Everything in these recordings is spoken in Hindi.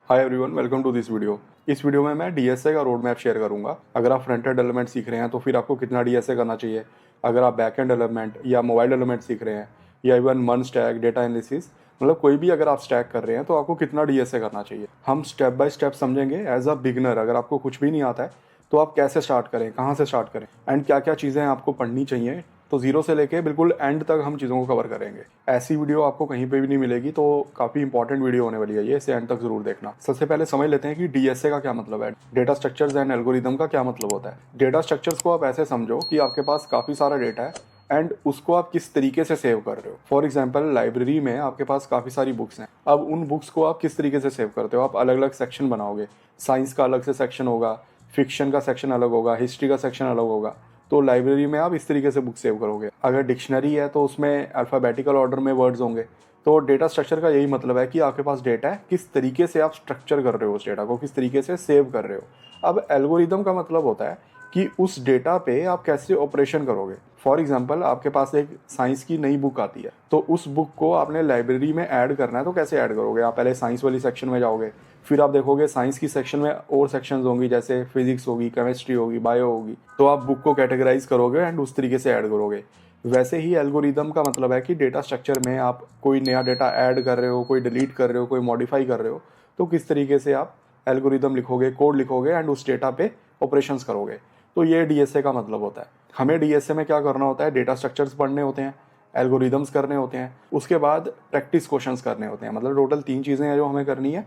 Hi everyone, welcome to this video. इस वीडियो में मैं डीएसए का रोड मैप शेयर करूंगा। अगर आप फ्रंट एंड डेवलपमेंट सीख रहे हैं तो फिर आपको कितना डीएसए करना चाहिए। अगर आप बैक एंड डेवलपमेंट या मोबाइल डेवलपमेंट सीख रहे हैं या इवन मन स्टैक, डेटा एनालिसिस, मतलब कोई भी अगर आप स्टैक कर रहे हैं तो आपको कितना डीएसए करना चाहिए। हम स्टेप बाय स्टेप समझेंगे। एज अ बिगनर अगर आपको कुछ भी नहीं आता है तो आप कैसे स्टार्ट करें, कहाँ से स्टार्ट करें एंड क्या क्या चीज़ें आपको पढ़नी चाहिए। तो जीरो से लेके बिल्कुल एंड तक हम चीज़ों को कवर करेंगे। ऐसी वीडियो आपको कहीं पे भी नहीं मिलेगी, तो काफ़ी इंपॉर्टेंट वीडियो होने वाली है ये, इसे एंड तक जरूर देखना। सबसे पहले समझ लेते हैं कि डीएसए का क्या मतलब है, डेटा स्ट्रक्चर्स एंड एल्गोरिदम का क्या मतलब होता है। डेटा स्ट्रक्चर्स को आप ऐसे समझो कि आपके पास काफ़ी सारा डेटा है एंड उसको आप किस तरीके से सेव कर रहे हो। फॉर एग्जाम्पल, लाइब्रेरी में आपके पास काफ़ी सारी बुक्स हैं। अब उन बुक्स को आप किस तरीके से सेव करते हो। आप अलग अलग सेक्शन बनाओगे। साइंस का अलग से सेक्शन होगा, फिक्शन का सेक्शन अलग होगा, हिस्ट्री का सेक्शन अलग होगा। तो लाइब्रेरी में आप इस तरीके से बुक सेव करोगे। अगर डिक्शनरी है तो उसमें अल्फ़ाबेटिकल ऑर्डर में वर्ड्स होंगे। तो डेटा स्ट्रक्चर का यही मतलब है कि आपके पास डेटा है, किस तरीके से आप स्ट्रक्चर कर रहे हो, उस डेटा को किस तरीके से सेव कर रहे हो। अब एल्गोरिदम का मतलब होता है कि उस डेटा पे आप कैसे ऑपरेशन करोगे। फॉर एग्जाम्पल, आपके पास एक साइंस की नई बुक आती है, तो उस बुक को आपने लाइब्रेरी में ऐड करना है। तो कैसे ऐड करोगे। आप पहले साइंस वाली सेक्शन में जाओगे, फिर आप देखोगे साइंस की सेक्शन में और सेक्शंस होंगी, जैसे फिजिक्स होगी, केमिस्ट्री होगी, बायो होगी। तो आप बुक को कैटेगराइज करोगे एंड उस तरीके से ऐड करोगे। वैसे ही एल्गोरिदम का मतलब है कि डेटा स्ट्रक्चर में आप कोई नया डेटा ऐड कर रहे हो, कोई डिलीट कर रहे हो, कोई मॉडिफाई कर रहे हो, तो किस तरीके से आप एल्गोरिदम लिखोगे, कोड लिखोगे एंड उस डेटा पे ऑपरेशंस करोगे। तो ये डीएसए का मतलब होता है। हमें डीएसए में क्या करना होता है, डेटा स्ट्रक्चर्स पढ़ने होते हैं, एल्गोरिदम्स करने होते हैं, उसके बाद प्रैक्टिस क्वेश्चंस करने होते हैं। मतलब टोटल 3 चीज़ें हैं जो हमें करनी है।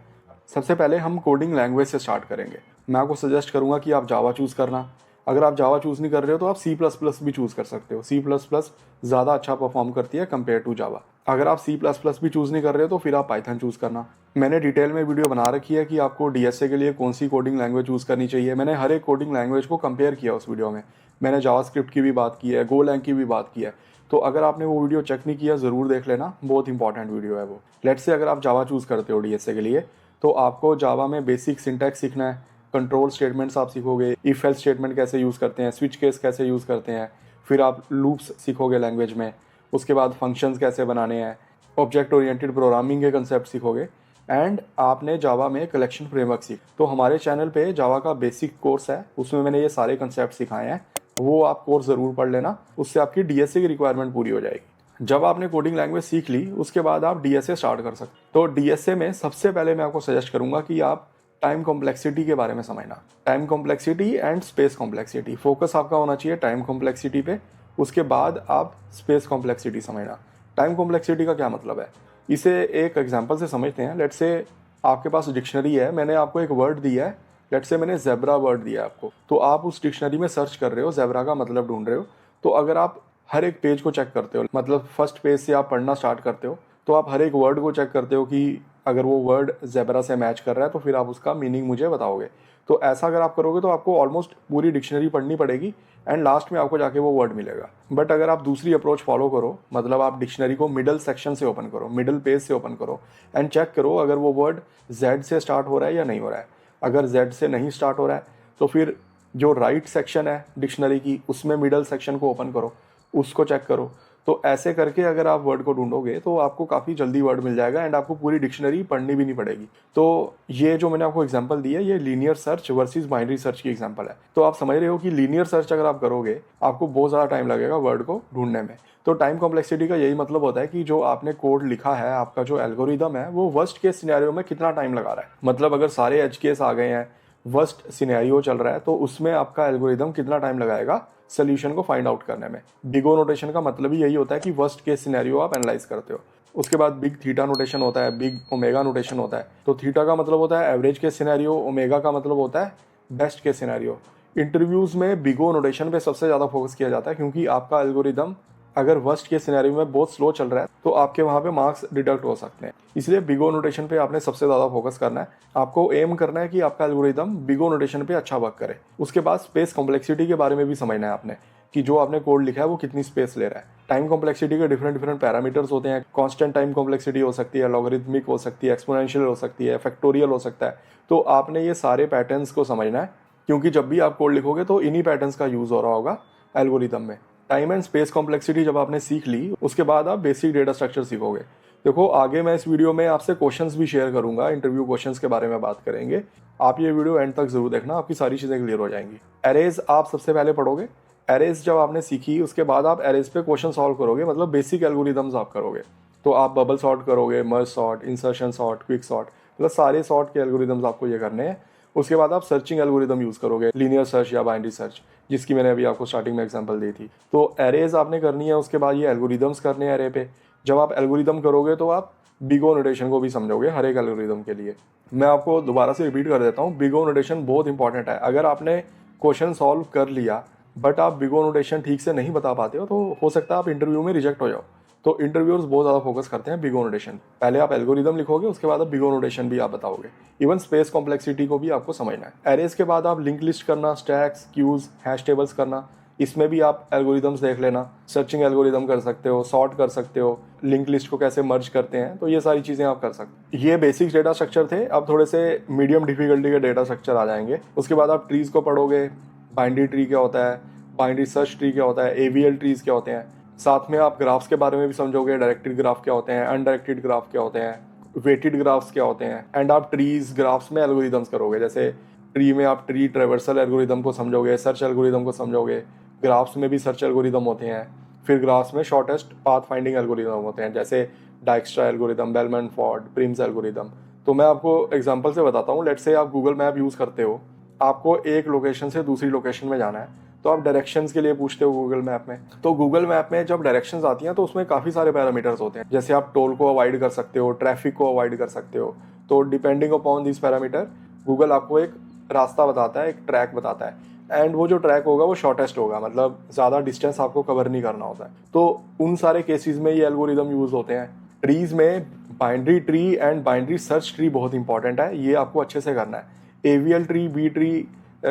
सबसे पहले हम कोडिंग लैंग्वेज से स्टार्ट करेंगे। मैं आपको सजेस्ट करूंगा कि आप जावा चूज़ करना। अगर आप जावा चूज़ नहीं कर रहे हो तो आप सी प्लस प्लस भी चूज़ कर सकते हो। सी प्लस प्लस ज़्यादा अच्छा परफॉर्म करती है कंपेयर टू जावा। अगर आप सी प्लस प्लस भी चूज़ नहीं कर रहे हो तो फिर आप पाइथन चूज़ करना। मैंने डिटेल में वीडियो बना रखी है कि आपको डीएसए के लिए कौन सी कोडिंग लैंग्वेज चूज़ करनी चाहिए। मैंने हर एक कोडिंग लैंग्वेज को कंपेयर किया उस वीडियो में। मैंने जावास्क्रिप्ट की भी बात की है, गोलैंग की भी बात की है। तो अगर आपने वो वीडियो चेक नहीं किया, ज़रूर देख लेना, बहुत इंपॉर्टेंट वीडियो है वो। लेट्स से अगर आप जावा चूज़ करते हो डीएसए के लिए, तो आपको जावा में बेसिक सिंटैक्स सीखना है। कंट्रोल स्टेटमेंट्स आप सीखोगे, इफ एल्स स्टेटमेंट कैसे यूज़ करते हैं, स्विच केस कैसे यूज़ करते हैं। फिर आप लूप्स सीखोगे लैंग्वेज में। उसके बाद फंक्शंस कैसे बनाने हैं, ऑब्जेक्ट ओरिएंटेड प्रोग्रामिंग के कंसेप्ट सीखोगे एंड आपने जावा में कलेक्शन फ्रेमवर्क सीख। तो हमारे चैनल पे जावा का बेसिक कोर्स है, उसमें मैंने ये सारे कंसेप्ट सिखाए हैं। वो आप कोर्स ज़रूर पढ़ लेना, उससे आपकी डीएसए की रिक्वायरमेंट पूरी हो जाएगी। जब आपने कोडिंग लैंग्वेज सीख ली, उसके बाद आप डीएसए स्टार्ट कर सकते। तो डीएसए में सबसे पहले मैं आपको सजेस्ट करूंगा कि आप टाइम कॉम्प्लेक्सिटी के बारे में समझना। Time complexity and space complexity, focus आपका होना चाहिए टाइम कॉम्प्लेक्सिटी पे। उसके बाद आप स्पेस कॉम्प्लेक्सिटी समझना। टाइम कॉम्प्लेक्सिटी का क्या मतलब है, इसे एक एग्जांपल से समझते हैं। लेट्स से आपके पास डिक्शनरी है, मैंने आपको एक वर्ड दिया है। लेट्स से मैंने ज़ेब्रा वर्ड दिया है आपको, तो आप उस डिक्शनरी में सर्च कर रहे हो, ज़ेब्रा का मतलब ढूंढ रहे हो। तो अगर आप हर एक पेज को चेक करते हो, मतलब फर्स्ट पेज से आप पढ़ना स्टार्ट करते हो, तो आप हर एक वर्ड को चेक करते हो कि अगर वो वर्ड ज़ेब्रा से मैच कर रहा है तो फिर आप उसका मीनिंग मुझे बताओगे। तो ऐसा अगर आप करोगे तो आपको ऑलमोस्ट पूरी डिक्शनरी पढ़नी पड़ेगी एंड लास्ट में आपको जाके वो वर्ड मिलेगा। बट अगर आप दूसरी अप्रोच फॉलो करो, मतलब आप डिक्शनरी को मिडल सेक्शन से ओपन करो, मिडल पेज से ओपन करो एंड चेक करो अगर वो वर्ड जेड से स्टार्ट हो रहा है या नहीं हो रहा है। अगर जेड से नहीं स्टार्ट हो रहा है तो फिर जो राइट सेक्शन है डिक्शनरी की, उसमें मिडल सेक्शन को ओपन करो, उसको चेक करो। तो ऐसे करके अगर आप वर्ड को ढूंढोगे तो आपको काफ़ी जल्दी वर्ड मिल जाएगा एंड आपको पूरी डिक्शनरी पढ़नी भी नहीं पड़ेगी। तो ये जो मैंने आपको एग्जांपल दी है, ये linear search versus binary search की एग्जांपल है। तो आप समझ रहे हो कि लीनियर सर्च अगर आप करोगे आपको बहुत ज़्यादा टाइम लगेगा वर्ड को ढूंढने में। तो टाइम कॉम्प्लेक्सिटी का यही मतलब होता है कि जो आपने कोड लिखा है, आपका जो एल्गोरिदम है, वो वर्स्ट केस सिनेरियो में कितना टाइम लगा रहा है। मतलब अगर सारे एज केस आ गए हैं, वर्स्ट सिनेरियो चल रहा है, तो उसमें आपका एल्गोरिदम कितना टाइम लगाएगा सोल्यूशन को फाइंड आउट करने में। बिग ओ नोटेशन का मतलब ही यही होता है कि वर्स्ट केस सिनेरियो आप एनालाइज करते हो। उसके बाद बिग थीटा नोटेशन होता है, बिग ओमेगा नोटेशन होता है। तो थीटा का मतलब होता है एवरेज केस सिनेरियो, ओमेगा का मतलब होता है बेस्ट केस सिनेरियो। इंटरव्यूज में बिग ओ नोटेशन पे सबसे ज़्यादा फोकस किया जाता है, क्योंकि आपका एल्गोरिदम अगर वर्स्ट केस सिनेरियो में बहुत स्लो चल रहा है तो आपके वहाँ पे मार्क्स डिडक्ट हो सकते हैं। इसलिए बिग ओ नोटेशन पे आपने सबसे ज़्यादा फोकस करना है। आपको एम करना है कि आपका एल्गोरिदम बिग ओ नोटेशन पे अच्छा वर्क करे। उसके बाद स्पेस कॉम्प्लेक्सिटी के बारे में भी समझना है आपने, कि जो आपने कोड लिखा है वो कितनी स्पेस ले रहा है। टाइम कॉम्प्लेक्सिटी के डिफरेंट डिफरेंट पैरामीटर्स होते हैं। कांस्टेंट टाइम कॉम्प्लेक्सिटी हो सकती है, लॉगरिथमिक हो सकती है, एक्सपोनेंशियल हो सकती है, फैक्टोरियल हो सकता है। तो आपने ये सारे पैटर्न्स को समझना है, क्योंकि जब भी आप कोड लिखोगे तो इन्हीं पैटर्न्स का यूज़ हो रहा होगा एल्गोरिदम में। टाइम एंड स्पेस कॉम्प्लेक्सिटी जब आपने सीख ली, उसके बाद आप बेसिक डेटा स्ट्रक्चर सीखोगे। देखो आगे मैं इस वीडियो में आपसे क्वेश्चंस भी शेयर करूंगा, इंटरव्यू क्वेश्चंस के बारे में बात करेंगे। आप ये वीडियो एंड तक जरूर देखना, आपकी सारी चीज़ें क्लियर हो जाएंगी। एरेज आप सबसे पहले पढ़ोगे। एरेज जब आपने सीखी उसके बाद आप एरेज पे क्वेश्चन सॉल्व करोगे, मतलब बेसिक एल्गोरिदम्स आप करोगे। तो आप बबल सॉर्ट करोगे, merge sort, insertion sort, quick sort, मतलब सारे सॉर्ट के एल्गोरिदम्स आपको ये करने हैं। उसके बाद आप सर्चिंग एल्गोरिदम यूज़ करोगे, लीनियर सर्च या बाइनरी सर्च, जिसकी मैंने अभी आपको स्टार्टिंग में एग्जांपल दी थी। तो एरेज आपने करनी है, उसके बाद ये एल्गोरिदम्स करने हैं एरे पे। जब आप एल्गोरिदम करोगे तो आप बिग ओ नोटेशन को भी समझोगे हर एक एल्गोरिदम के लिए। मैं आपको दोबारा से रिपीट कर देता हूँ, बिग ओ नोटेशन बहुत इंपॉर्टेंट है। अगर आपने क्वेश्चन सॉल्व कर लिया बट आप बिग ओ नोटेशन ठीक से नहीं बता पाते हो तो हो सकता है आप इंटरव्यू में रिजेक्ट हो जाओ। तो इंटरव्यूअर्स बहुत ज़्यादा फोकस करते हैं बिग ओ नोटेशन। पहले आप एल्गोरिदम लिखोगे, उसके बाद आप बिग ओ नोटेशन भी आप बताओगे। इवन स्पेस कॉम्प्लेक्सिटी को भी आपको समझना है। एरेज के बाद आप लिंक लिस्ट करना, स्टैक्स, क्यूज, हैश टेबल्स करना, इसमें भी आप एल्गोरिदम्स देख लेना। सर्चिंग एल्गोरिदम कर सकते हो, सॉर्ट कर सकते हो, लिंक लिस्ट को कैसे मर्ज करते हैं, तो ये सारी चीज़ें आप कर सकते हो। ये बेसिक डेटा स्ट्रक्चर थे। अब थोड़े से मीडियम डिफिकल्टी के डेटा स्ट्रक्चर आ जाएंगे। उसके बाद आप ट्रीज को पढ़ोगे, बाइनरी ट्री क्या होता है, बाइनरी सर्च ट्री क्या होता है, एवीएल ट्रीज क्या होते हैं। साथ में आप ग्राफ्स के बारे में भी समझोगे, डायरेक्टेड ग्राफ क्या होते हैं, अनडायरेक्टेड ग्राफ क्या होते हैं, वेटेड ग्राफ्स क्या होते हैं। एंड आप ट्रीज ग्राफ्स में एल्गोरिदम्स करोगे, जैसे ट्री में आप ट्री ट्रेवर्सल एल्गोरिदम को समझोगे, सर्च एल्गोरिदम को समझोगे। ग्राफ्स में भी सर्च एल्गोरिदम होते हैं। फिर ग्राफ्स में शॉर्टेस्ट पाथ फाइंडिंग एल्गोरिदम होते हैं, जैसे Dijkstra algorithm, Bellman Ford, Prim's algorithm. तो मैं आपको एग्जांपल से बताता हूँ। लेट्स से आप गूगल मैप यूज़ करते हो, आपको एक लोकेशन से दूसरी लोकेशन में जाना है, तो आप डायरेक्शंस के लिए पूछते हो गूगल मैप में। तो गूगल मैप में जब डायरेक्शंस आती हैं तो उसमें काफ़ी सारे पैरामीटर्स होते हैं, जैसे आप टोल को अवॉइड कर सकते हो, ट्रैफिक को अवॉइड कर सकते हो। तो depending upon this parameter Google आपको एक रास्ता बताता है, एक ट्रैक बताता है। एंड वो जो ट्रैक होगा वो शॉर्टेस्ट होगा, मतलब ज़्यादा डिस्टेंस आपको कवर नहीं करना होता है। तो उन सारे केसेस में ये एल्गोरिदम यूज़ होते हैं। ट्रीज में binary tree and binary search tree बहुत इंपॉर्टेंट है, ये आपको अच्छे से करना है। एवीएल ट्री, बी ट्री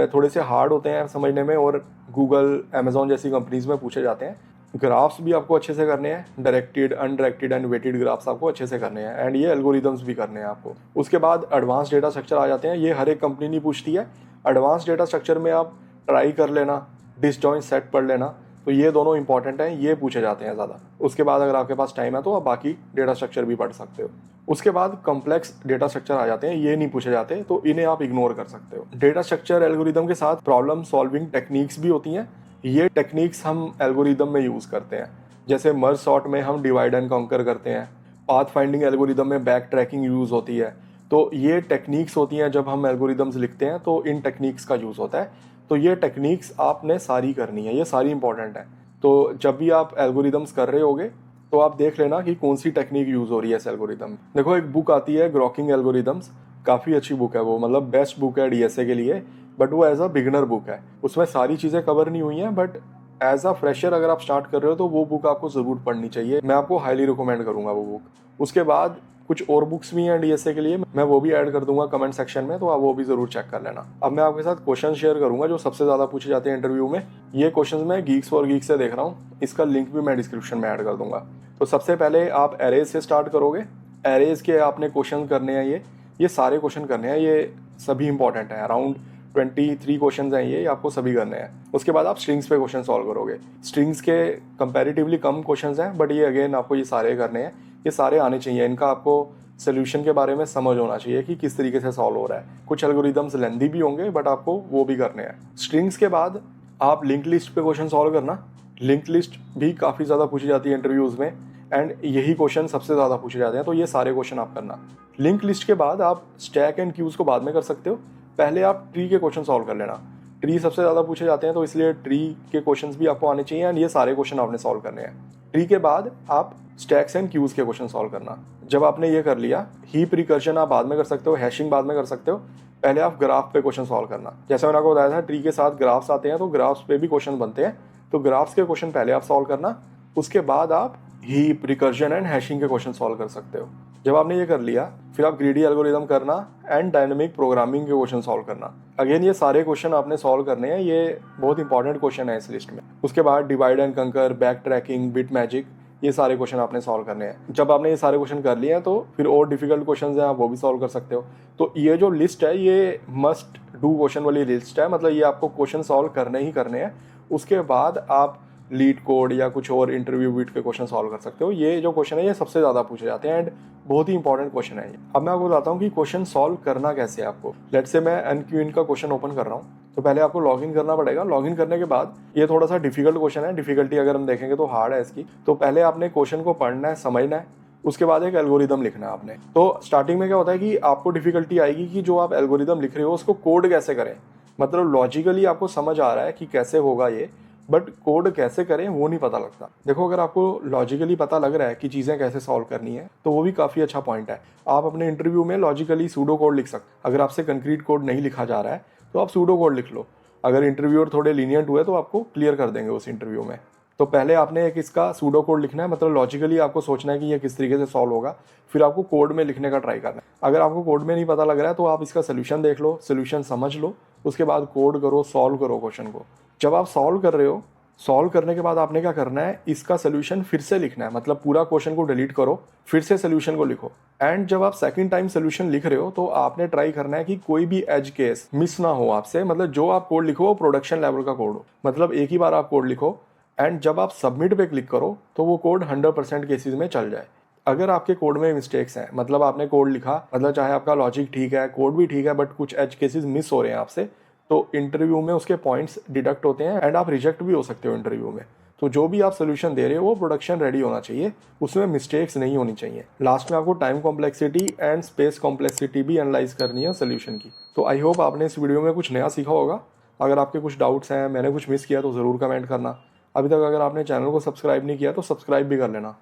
थोड़े से हार्ड होते हैं समझने में और गूगल, अमेजोन जैसी कंपनीज में पूछे जाते हैं। ग्राफ्स भी आपको अच्छे से करने हैं, directed, undirected and weighted graphs आपको अच्छे से करने हैं। एंड ये एल्गोरिदम्स भी करने हैं आपको। उसके बाद एडवांस डेटा स्ट्रक्चर आ जाते हैं, ये हर एक कंपनी नहीं पूछती है। एडवांस डेटा स्ट्रक्चर में आप ट्राई कर लेना, डिसजॉइंट सेट पढ़ लेना, तो ये दोनों इंपॉर्टेंट हैं, ये पूछे जाते हैं ज़्यादा। उसके बाद अगर आपके पास टाइम है तो आप बाकी डेटा स्ट्रक्चर भी पढ़ सकते हो। उसके बाद कॉम्प्लेक्स डेटा स्ट्रक्चर आ जाते हैं, ये नहीं पूछे जाते, तो इन्हें आप इग्नोर कर सकते हो। डेटा स्ट्रक्चर एल्गोरिदम के साथ प्रॉब्लम सॉल्विंग टेक्निक्स भी होती हैं, ये टेक्निक्स हम एल्गोरिदम में यूज़ करते हैं। जैसे मर्ज सॉर्ट में हम डिवाइड एंड कॉन्कर करते हैं, पाथ फाइंडिंग एल्गोरिदम में बैक ट्रैकिंग यूज़ होती है। तो ये टेक्निक्स होती हैं, जब हम एल्गोरिदम्स लिखते हैं तो इन टेक्निक्स का यूज़ होता है। तो ये टेक्निक्स आपने सारी करनी है, ये सारी इंपॉर्टेंट है। तो जब भी आप एल्गोरिदम्स कर रहे होगे तो आप देख लेना कि कौन सी टेक्निक यूज़ हो रही है इस एल्गोरिदम। देखो एक बुक आती है ग्रॉकिंग एल्गोरिदम्स, काफ़ी अच्छी बुक है वो, मतलब बेस्ट बुक है डीएसए के लिए। बट वो एज अ बिगिनर बुक है, उसमें सारी चीज़ें कवर नहीं हुई हैं, बट एज अ फ्रेशर अगर आप स्टार्ट कर रहे हो तो वो बुक आपको ज़रूर पढ़नी चाहिए। मैं आपको हाईली रिकमेंड करूँगा वो बुक। उसके बाद कुछ और बुक्स भी हैं डीएसए के लिए, मैं वो भी ऐड कर दूंगा कमेंट सेक्शन में, तो आप वो भी जरूर चेक कर लेना। अब मैं आपके साथ क्वेश्चन शेयर करूंगा जो सबसे ज़्यादा पूछे जाते हैं इंटरव्यू में। ये क्वेश्चंस मैं गीक्स फॉर गीक्स से देख रहा हूँ, इसका लिंक भी मैं डिस्क्रिप्शन में ऐड कर दूंगा। तो सबसे पहले आप एरेज से स्टार्ट करोगे। एरेज के आपने क्वेश्चन करने हैं, ये सारे क्वेश्चन करने हैं, ये सभी इंपॉर्टेंट हैं। अराउंड 23 क्वेश्चन हैं, ये आपको सभी करने हैं। उसके बाद आप स्ट्रिंग्स पे क्वेश्चन सॉल्व करोगे। स्ट्रिंग्स के कंपैरेटिवली कम क्वेश्चन हैं, बट ये अगेन आपको ये सारे करने हैं, ये सारे आने चाहिए। इनका आपको सोल्यूशन के बारे में समझ होना चाहिए कि किस तरीके से सॉल्व हो रहा है। कुछ एल्गोरिदम्स लेंदी भी होंगे, बट आपको वो भी करने हैं। स्ट्रिंग्स के बाद आप लिंक लिस्ट पे क्वेश्चन सॉल्व करना। लिंक लिस्ट भी काफ़ी ज़्यादा पूछी जाती है इंटरव्यूज़ में, एंड यही क्वेश्चन सबसे ज़्यादा पूछे जाते हैं, तो ये सारे क्वेश्चन आप करना। लिंक लिस्ट के बाद आप स्टैक एंड क्यूज को बाद में कर सकते हो, पहले आप ट्री के क्वेश्चन सॉल्व कर लेना। ट्री सबसे ज़्यादा पूछे जाते हैं, तो इसलिए ट्री के क्वेश्चंस भी आपको आने चाहिए, एंड ये सारे क्वेश्चन आपने सॉल्व करने हैं। ट्री के बाद आप स्टैक्स एंड क्यूज के क्वेश्चन सॉल्व करना। जब आपने ये कर लिया, हीप रिकर्जन आप बाद में कर सकते हो, हैशिंग बाद में कर सकते हो, पहले आप ग्राफ पे क्वेश्चन सॉल्व करना। जैसे मैंने आपको बताया था, ट्री के साथ ग्राफ्स आते हैं, तो ग्राफ्स पे भी क्वेश्चन बनते हैं, तो ग्राफ्स के क्वेश्चन पहले आप सॉल्व करना। उसके बाद आप हीप, रिकर्जन एंड हैशिंग के क्वेश्चन सॉल्व कर सकते हो। जब आपने ये कर लिया, फिर आप ग्रीडी एल्गोरिदम करना एंड डायनेमिक प्रोग्रामिंग के क्वेश्चन सॉल्व करना। अगेन ये सारे क्वेश्चन आपने सॉल्व करने हैं, ये बहुत इंपॉर्टेंट क्वेश्चन है इस लिस्ट में। उसके बाद डिवाइड एंड कंकर, बैक ट्रैकिंग, बिट मैजिक, ये सारे क्वेश्चन आपने सॉल्व करने हैं। जब आपने ये सारे क्वेश्चन कर लिए हैं तो फिर और डिफिकल्ट क्वेश्चन हैं, आप वो भी सॉल्व कर सकते हो। तो ये जो लिस्ट है, ये मस्ट डू क्वेश्चन वाली लिस्ट है, मतलब ये आपको क्वेश्चन सॉल्व करने ही करने हैं। उसके बाद आप लीड कोड या कुछ और इंटरव्यू वीट के क्वेश्चन सॉल्व कर सकते हो। ये जो क्वेश्चन है ये सबसे ज़्यादा पूछे जाते हैं एंड बहुत ही इंपॉर्टेंट क्वेश्चन है ये। अब मैं आपको बताता हूँ कि क्वेश्चन सॉल्व करना कैसे है आपको। लेट्स से मैं एनक्यूइन का क्वेश्चन ओपन कर रहा हूँ, तो पहले आपको लॉगिन करना पड़ेगा। लॉगिन करने के बाद ये थोड़ा सा डिफिकल्ट क्वेश्चन है, डिफिकल्टी अगर हम देखेंगे तो हार्ड है इसकी। तो पहले आपने क्वेश्चन को पढ़ना है, समझना है, उसके बाद एक एल्गोरिदम लिखना है आपने। तो स्टार्टिंग में क्या होता है कि आपको डिफिकल्टी आएगी कि जो आप एल्गोरिदम लिख रहे हो उसको कोड कैसे करें। मतलब लॉजिकली आपको समझ आ रहा है कि कैसे होगा ये, बट कोड कैसे करें वो नहीं पता लगता। देखो, अगर आपको लॉजिकली पता लग रहा है कि चीज़ें कैसे सॉल्व करनी है तो वो भी काफ़ी अच्छा पॉइंट है। आप अपने इंटरव्यू में लॉजिकली सूडो कोड लिख सकते। अगर आपसे कंक्रीट कोड नहीं लिखा जा रहा है तो आप सूडो कोड लिख लो। अगर इंटरव्यूअर थोड़े लीनियंट हुए तो आपको क्लियर कर देंगे उस इंटरव्यू में। तो पहले आपने एक इसका सूडो कोड लिखना है, मतलब लॉजिकली आपको सोचना है कि ये किस तरीके से सॉल्व होगा, फिर आपको कोड में लिखने का ट्राई करना है। अगर आपको कोड में नहीं पता लग रहा है तो आप इसका सोल्यूशन देख लो, सोल्यूशन समझ लो, उसके बाद कोड करो, सॉल्व करो क्वेश्चन को। जब आप सॉल्व कर रहे हो, सॉल्व करने के बाद आपने क्या करना है, इसका सोल्यूशन फिर से लिखना है। मतलब पूरा क्वेश्चन को डिलीट करो, फिर से सोल्यूशन को लिखो। एंड जब आप सेकंड टाइम सोल्यूशन लिख रहे हो तो आपने ट्राई करना है कि कोई भी एज केस मिस ना हो आपसे। मतलब जो आप कोड लिखो वो प्रोडक्शन लेवल का कोड हो, मतलब एक ही बार आप कोड लिखो एंड जब आप सबमिट पे क्लिक करो तो वो कोड 100% केसेस में चल जाए। अगर आपके कोड में मिस्टेक्स हैं, मतलब आपने कोड लिखा, मतलब चाहे आपका लॉजिक ठीक है, कोड भी ठीक है, बट कुछ एज केसेस मिस हो रहे हैं आपसे, तो इंटरव्यू में उसके पॉइंट्स डिडक्ट होते हैं एंड आप रिजेक्ट भी हो सकते हो इंटरव्यू में। तो जो भी आप सोल्यूशन दे रहे हो वो प्रोडक्शन रेडी होना चाहिए, उसमें मिस्टेक्स नहीं होनी चाहिए। लास्ट में आपको time complexity and space complexity भी एनालाइज करनी है सोल्यूशन की। तो आई होप आपने इस वीडियो में कुछ नया सीखा होगा। अगर आपके कुछ डाउट्स हैं, मैंने कुछ मिस किया तो ज़रूर कमेंट करना। अभी तक अगर आपने चैनल को सब्सक्राइब नहीं किया तो सब्सक्राइब भी कर लेना।